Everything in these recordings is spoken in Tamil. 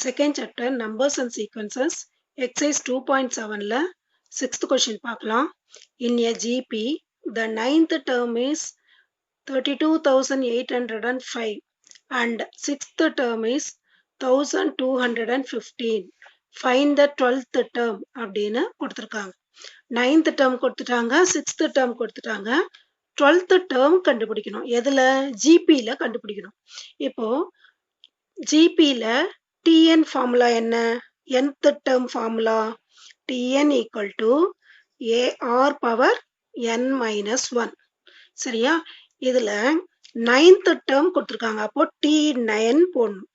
Second chapter numbers and sequences exercise 2.7ல 6th question பார்க்கலாம். In a GP the ninth term is 32,805 and sixth term is 1,215. Find the 12th term அப்படின்னு கொடுத்திருக்காங்க. ninth term கொடுத்துட்டாங்க, sixth term கொடுத்துட்டாங்க, 12th term கண்டுபிடிக்கணும். எதுல? GPல கண்டுபிடிக்கணும். இப்போ GPல TN ஃபார்முலா என்ன? nth term formula TN equal to AR power n minus 1. சரியா? இதுல 9th term கொடுத்திருக்காங்க. அப்போ T9 போடணும்.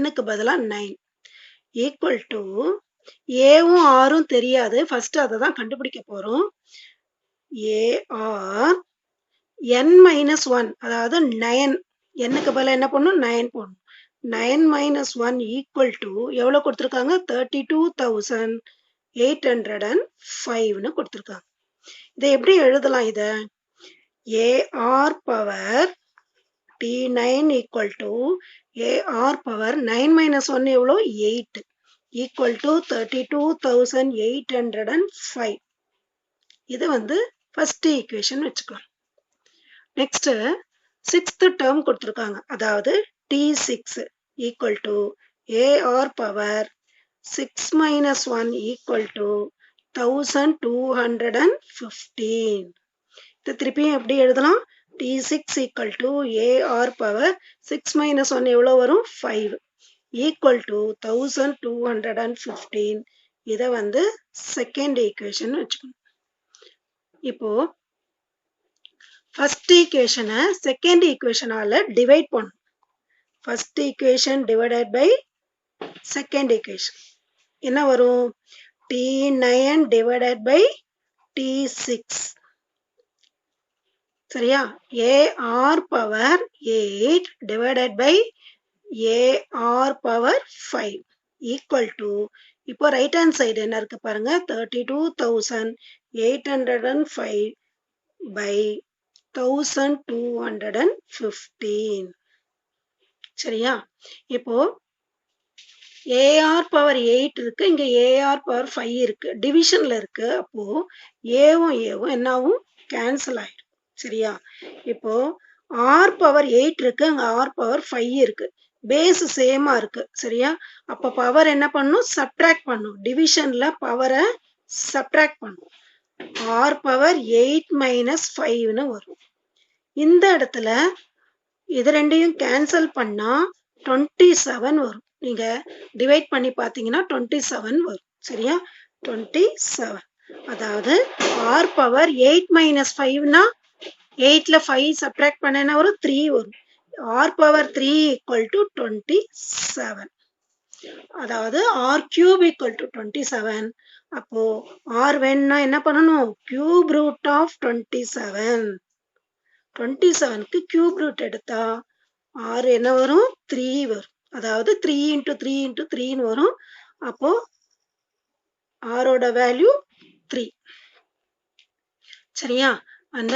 nக்கு பதிலா 9 equal to Aவும் Rவும் தெரியாது. ஃபர்ஸ்ட் அதை தான் கண்டுபிடிக்க போறோம். AR n minus 1 அதாவது 9. nக்கு பதிலா என்ன பண்ணணும்? 9 போடணும். 9 minus 1 equal to எவ்வளவு கொடுத்திருக்காங்க? 32,805ன்னு கொடுத்திருக்காங்க. இதை எப்படி எழுதலாம்? இத AR power T9 equal to AR power 9 minus 1 எவ்வளோ? 8 equal to 32,805. இது first equation வச்சுக்கலாம். Next sixth term கொடுத்திருக்காங்க. அதாவது T6 equal to AR power 6 minus 1 equal to 1,215. இது திருப்பியும் எப்படி எழுதலாம்? T6 equal to AR power 6 minus 1 எவ்வளோ வரும்? 5 equal to 1,215. இதை second equation வச்சுக்கணும். இப்போ first equation second equation ஆல divide பண்ணணும். First equation divided by second equation என்ன வரும்? T9 divided by T6. சரியா? AR power 8 divided by AR power 5 equal to இப்போ right hand side என்ன இருக்கு பாருங்க? 32,805 by 1,215. சரியா? இப்போ AR power 8 இருக்கு, இங்க AR power 5 இருக்கு, டிவிஷன்ல இருக்கு. அப்போ ஏவும் என்னாவும் கேன்சல் ஆயிடும். சரியா? இப்போ R power 8 இருக்கு, அங்க R power 5 இருக்கு, பேஸ் சேமா இருக்கு. சரியா? அப்ப பவர் என்ன பண்ணும்? சப்ட்ராக்ட் பண்ணும். டிவிஷன்ல பவரை சப்ட்ராக்ட் பண்ணும். R power 8 minus 5ன்னு வரும். இந்த இடத்துல இது ரெண்டையும் கேன்சல் பண்ணா 27 வரும். நீங்க டிவைட் பண்ணி பார்த்தீங்கன்னா 27 வரும். சரியா? 27. அதாவது R power 8 minus 5னா 8ல 5 சப்ட்ராக்ட் பண்ண என்ன வரும்? 3 வரும். R power 3 equal to 27. அதாவது R cube equal to 27. அப்போ R வேணும்னா என்ன பண்ணணும்? cube root of 27. 27க்கு cube root எடுத்தா R என்ன வரும்? 3 வரும். அதாவது 3 into 3 into 3ன்னு வரும். அப்போ R ஓட வேல்யூ 3. சரியா? அந்த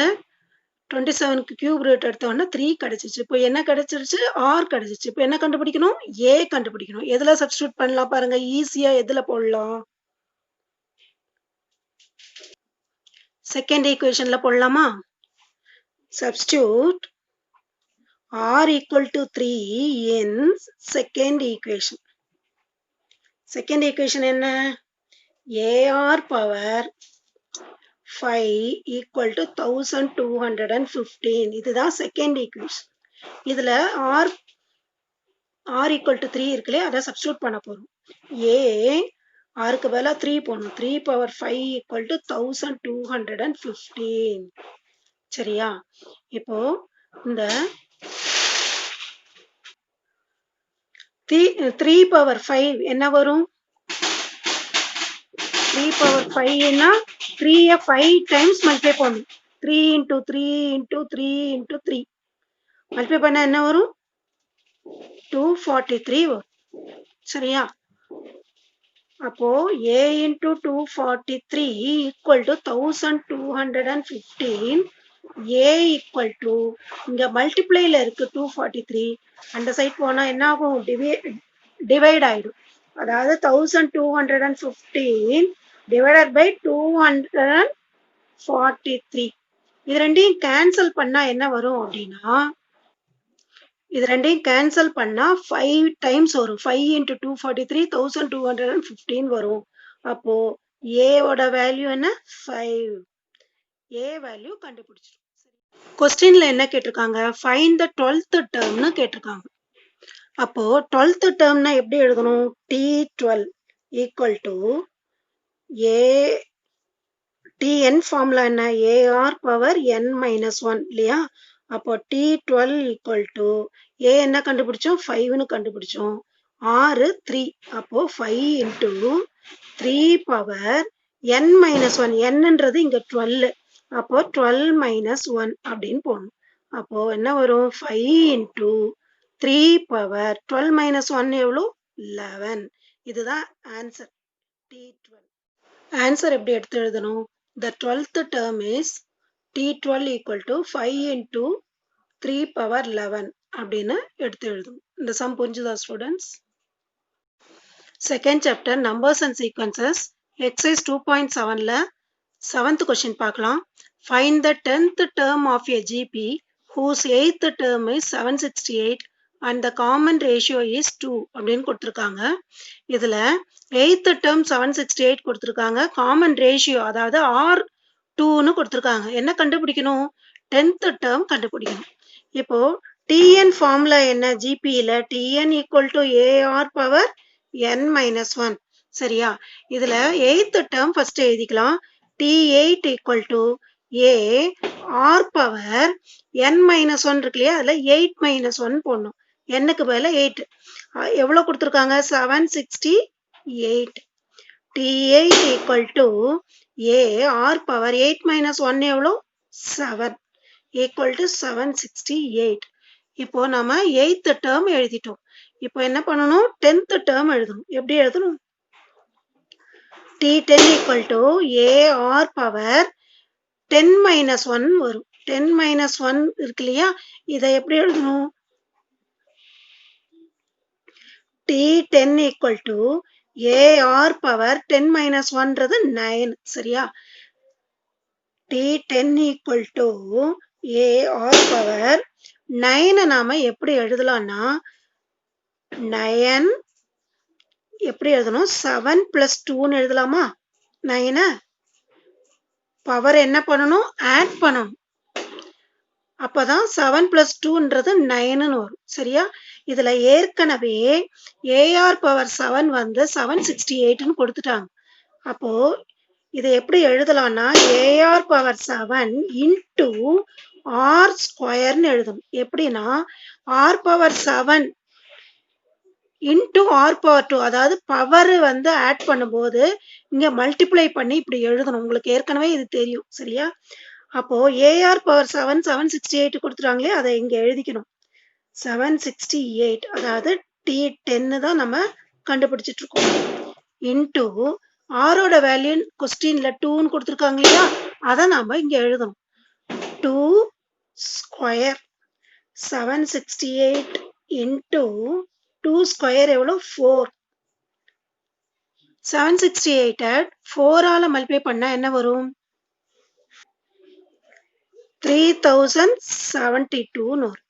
27க்கு cube root எடுத்தோம்னா 3 கிடைச்சிச்சு. இப்போ என்ன கிடைச்சிருச்சு? R கிடைச்சிச்சு. இப்போ என்ன கண்டுபிடிக்கணும்? A கண்டுபிடிக்கணும். எதுல சப்ஸ்டிட்யூட் பண்ணலாம் பாருங்க. ஈஸியா எதுல போடலாம்? செகண்ட் ஈக்குவேஷன்ல போடலாமா? Substitute R equal to 3 in second equation. Second equation என்ன? AR power 5 equal to 1,215. இதுதான் second equation. இதுல R equal to 3 இருக்குல்லே, அதை substitute பண்ண போறோம். Rக்கு பதிலா 3 போடணும். 3 power 5 equal to 1,215. சரியா? இப்போ இந்த 3 power 5 என்ன வரும்? 3 power 5னா 3ய 5 times மல்டிப்ளை பண்ணணும். 3 into 3 into 3 into 3 மல்டிப்ளை பண்ணா என்ன வரும்? 243 வரும். சரியா? அப்போ A into 243 equal to 1,215. A equal to இங்க மல்டிப்ளைல இருக்கு 243. அந்த சைட் போனா என்ன ஆகும்? டிவைட் ஆயிடும். அதாவது 1215 divided by 243. இது ரெண்டையும் கேன்சல் பண்ணா என்ன வரும் அப்படின்னா, இது ரெண்டையும் கேன்சல் பண்ணா 5 டைம்ஸ் வரும். 5 into 243 1215 வரும். அப்போ ஏவோட வேல்யூ என்ன? 5. A value கண்டுபிடிச்சிடும். கொஸ்டின்ல என்ன கேட்டிருக்காங்க? ஃபைண்ட் த 12th டேர்ம்னு கேட்டிருக்காங்க. அப்போ 12th டேர்ம்னா எப்படி எழுதணும்? T12 equal to A Tn formula என்ன? ஏஆர் பவர் n மைனஸ் 1 இல்லையா? அப்போ T12 ஈக்குவல் டு ஏ என்ன கண்டுபிடிச்சோம்? 5ன்னு கண்டுபிடிச்சோம். R 3. அப்போ 5 இன்டூ 3 பவர் n மைனஸ் 1. என்னன்றது இங்க 12. அப்போ 12 மைனஸ் 1 அப்படின்னு போடணும். அப்போ என்ன வரும்? 5 இன்டூ 3 பவர் 12 மைனஸ் 1 எவ்வளோ? 11. இதுதான் ஆன்சர். T12. ஆன்சர் எப்படி எடுத்து எழுதணும்? The 12th term is T12 equal to 5 into 3 power 11 அப்படின்னு எடுத்து எழுதணும். இந்த சம் புரிஞ்சுதா students? Second chapter numbers and sequences exercise 2.7ல 7th கொஸ்டின் பார்க்கலாம். Find the 10th term of a GP whose 8th term is 768 and the common ratio is 2 அப்படின்னு கொடுத்துருக்காங்க. இதுல 8th term 768 கொடுத்துருக்காங்க. காமன் ரேஷியோ அதாவது R2ன்னு கொடுத்துருக்காங்க. என்ன கண்டுபிடிக்கணும்? 10th term கண்டுபிடிக்கணும். இப்போ Tn ஃபார்முலா என்ன? GPல Tn equal to AR power n minus 1. சரியா? இதுல 8th term first எழுதிக்கலாம். T8 equal to A R power n minus 1 இருக்கு இல்லையா? அதுல 8 minus 1 போடணும். nக்கு பதிலா 8. எவ்வளவு கொடுத்துருக்காங்க? 768. T8 equal to A R power 8 minus 1 எவ்வளோ? 7 equal to 768. இப்போ நம்ம 8th term எழுதிட்டோம். இப்போ என்ன பண்ணணும்? 10th term எழுதணும். எப்படி எழுதணும்? T10 equal to A R power 10 minus 1 வரும். 10 minus 1 இருக்கு இல்லையா? இதை எப்படி எழுதணும்? T10 equal to AR power 10 minus 1ன்றது 9. சரியா? T10 equal to AR power 9 நாம எப்படி எழுதலாம்னா 9 எப்படி எழுதணும்? 7 plus 2ன்னு எழுதலாமா? 9 பவர் என்ன பண்ணணும்? ஆட் பண்ணணும். அப்பதான் 7 plus 2ன்றது 9ன்னு வரும். சரியா? இதுல ஏற்கனவே AR power 7 வந்து 768ன்னு கொடுத்துட்டாங்க. அப்போ இதை எப்படி எழுதலாம்னா AR power 7 into R ஸ்கொயர்னு எழுதணும். எப்படின்னா R power 7 into R power 2, அதாவது பவர் வந்து ஆட் பண்ணும்போது இங்க மல்டிப்ளை பண்ணி இப்படி எழுதணும். உங்களுக்கு ஏற்கனவே இது தெரியும். சரியா? அப்போ AR power 7 768 கொடுத்துட்டாங்களே, அதை இங்க எழுதிக்கணும். 768 அதாவது T10 தான் நம்ம கண்டுபிடிச்சிட்டு இருக்கோம். இன்டூ ஆரோட வேல்யூ கொஸ்டின்ல 2ன்னு கொடுத்துருக்காங்க இல்லையா? அதை நாம இங்க எழுதணும். 2 ஸ்கொயர் 768 இன்டூ 2 ஸ்கொயர் எவ்வளோ? 4. 768 4ஆல மல்டிப்ளை பண்ணா என்ன வரும்? 3072ன்னு வரும்.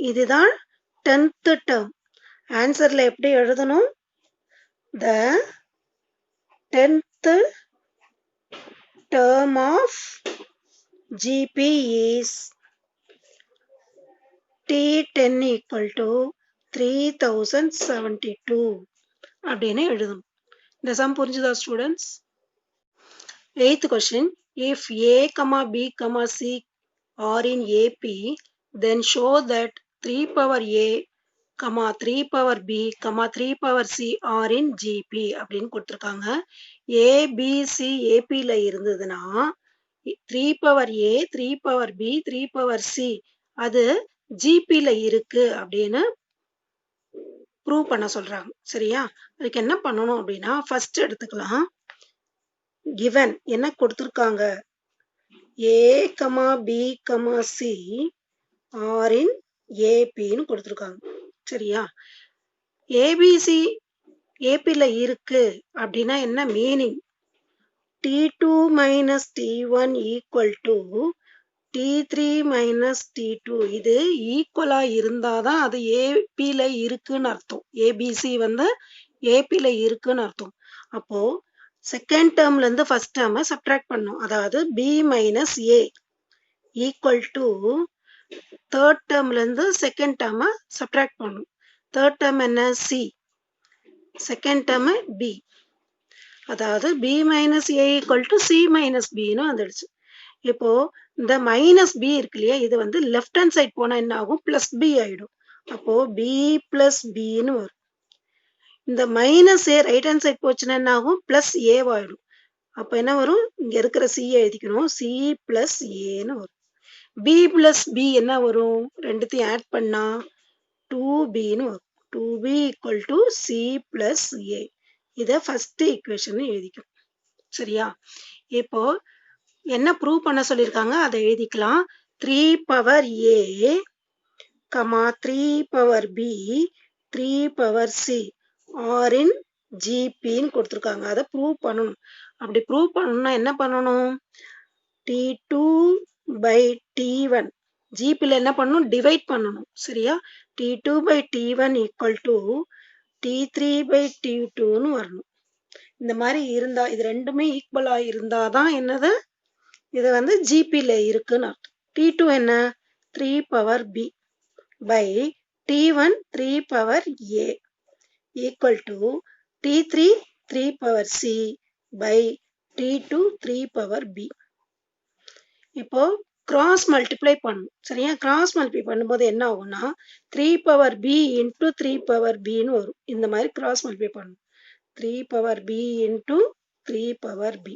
இதுதான் 10th term. ஆன்சர்ல எப்படி எழுதணும்? The 10th term of GP is T10 equal to 3072 அப்படின்னு எழுதணும். இந்த சம் புரிஞ்சுதா students? 8th question. If A, B, C are in AP, then show that 3 power A, 3 power B, 3 power C are in GP அப்படின்னு கொடுத்துருக்காங்க. A, B, C APல இருந்ததுன்னா 3 power A, 3 power B, 3 power C அது GPல இருக்கு அப்படின்னு ப்ரூவ் பண்ண சொல்றாங்க. சரியா? அதுக்கு என்ன பண்ணணும் அப்படின்னா ஃபர்ஸ்ட் எடுத்துக்கலாம். given என்ன கொடுத்துருக்காங்க? A, B, C are in APன்னு கொடுத்துருக்காங்க. சரியா? ABC ஏபில இருக்கு அப்படின்னா என்ன meaning? T2 minus T1 equal to T3 minus T2. இது ஈக்குவலா இருந்தாதான் அது ஏபில இருக்குன்னு அர்த்தம். ஏபிசி வந்து ஏபில இருக்குன்னு அர்த்தம். அப்போ செகண்ட் டேர்ம்ல இருந்து ஃபர்ஸ்ட் டேர்மை சப்ட்ராக்ட் பண்ணும். அதாவது b minus a equal to third டேர்ம்ல இருந்து செகண்ட் டேர்மை சப்ட்ராக்ட் பண்ணும். தேர்ட் டேர்ம் என்ன? சி. Second term b. அதாவது b minus a equal to c minus பின்னு வந்துடுச்சு. இப்போ இந்த மைனஸ் பி இருக்கு இல்லையா, இது வந்து லெஃப்ட் ஹேண்ட் சைட் போனா என்ன ஆகும்? பிளஸ் பி ஆயிடும். அப்போ பி பிளஸ் பின்னு வரும். இந்த மைனஸ் ஏ ரைட் ஹேண்ட் சைட் போச்சுன்னா என்ன ஆகும்? பிளஸ் ஏ ஆயிடும். அப்ப என்ன வரும்? இங்க இருக்கிற சி எழுதிக்கணும். சி பிளஸ் ஏன்னு வரும். பி பிளஸ் பி என்ன வரும்? ரெண்டுத்தையும் ஆட் பண்ணா 2bன்னு வரும். 2b equal to c plus a. இதை ஃபர்ஸ்ட் ஈக்குவேஷன் எழுதிக்கும். சரியா? இப்போ என்ன ப்ரூவ் பண்ண சொல்லியிருக்காங்க அதை எழுதிக்கலாம். 3 power a, 3 power b, 3 power c are in ஜிபின்னு கொடுத்துருக்காங்க. அதை ப்ரூவ் பண்ணணும். அப்படி ப்ரூவ் பண்ணணும்னா என்ன பண்ணணும்? T2 by T1 ஜிபியில் என்ன பண்ணணும்? டிவைட் பண்ணணும். சரியா? T2 by T1 equal to T3 by T2ன்னு வரணும். இந்த மாதிரி இருந்தா, இது ரெண்டுமே ஈக்குவலா இருந்தாதான் என்னது? இது வந்து ஜிபியில் இருக்குன்னு அர்த்தம். T2 என்ன? 3 power B by T1 3 power A equal to T3 3 power C by T2 3 power B. இப்போ கிராஸ் மல்டிப்ளை பண்ணும். சரியா? கிராஸ் மல்டிப்ளை பண்ணும்போது என்ன ஆகும்னா 3 பவர் பி இன்டூ 3 பவர் பின்னு வரும். இந்த மாதிரி கிராஸ் மல்டிப்ளை பண்ணும். 3 power B into 3 power B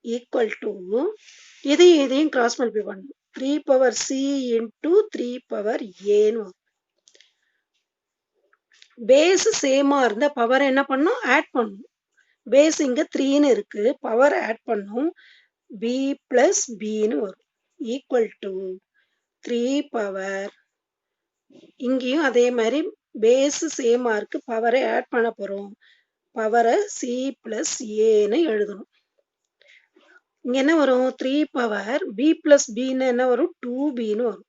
equal to இதையும் கிராஸ் மல்டிப்ளை பண்ணும். 3 பவர் சி இன்டூ 3 பவர் ஏன்னு வரும். பேஸ் சேமா இருந்த பவர் என்ன பண்ணும்? ஆட் பண்ணும். பேஸ் இங்க 3ன்னு இருக்கு, பவர் ஆட் பண்ணும். b பிளஸ் பின்னு வரும். ஈக்குவல் டு 3 பவர், இங்கேயும் அதே மாதிரி பேஸ் சேமா இருக்கு, பவரை ஆட் பண்ண போறோம். பவரை சி பிளஸ் ஏன்னு எழுதணும். இங்க என்ன வரும்? 3 பவர் பி பிளஸ் பின்னு என்ன வரும்? 2bன்னு வரும்.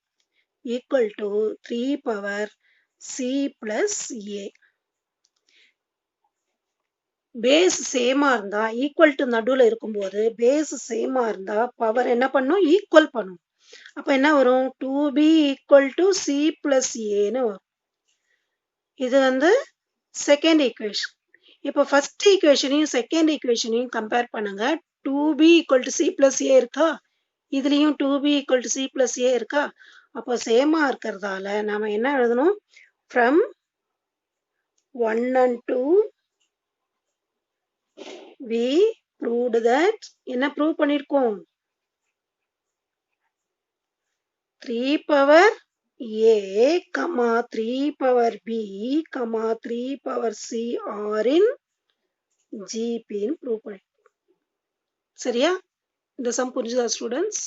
Equal to 3 power C plus A. Base சேமா இருந்தா, ஈக்குவல் டு நடுவில் இருக்கும்போது பேஸ் சேமா இருந்தா பவர் என்ன பண்ணும்? ஈக்குவல் பண்ணும். அப்ப என்ன வரும்? 2b equal to c plus ஏன்னு வரும். இது வந்து செகண்ட் ஈக்குவேஷன். இப்போ ஃபர்ஸ்ட் ஈக்குவேஷனையும் செகண்ட் ஈக்குவேஷனையும் கம்பேர் பண்ணுங்க. 2b equal to c plus a இருக்கா? இதுலயும் 2b equal to c plus a இருக்கா? அப்போ சேமா இருக்கிறதால நாம என்ன எழுதணும்? From 1 and 2 we proved that, என்ன ப்ரூவ் பண்ணிருக்கோம்? 3 power a, 3 power b, 3 power c are in GP ன்னு ப்ரூவ் பண்ணிருக்கோம். சரியா? இந்த சம் புரிஞ்சுதா ஸ்டூடெண்ட்ஸ்?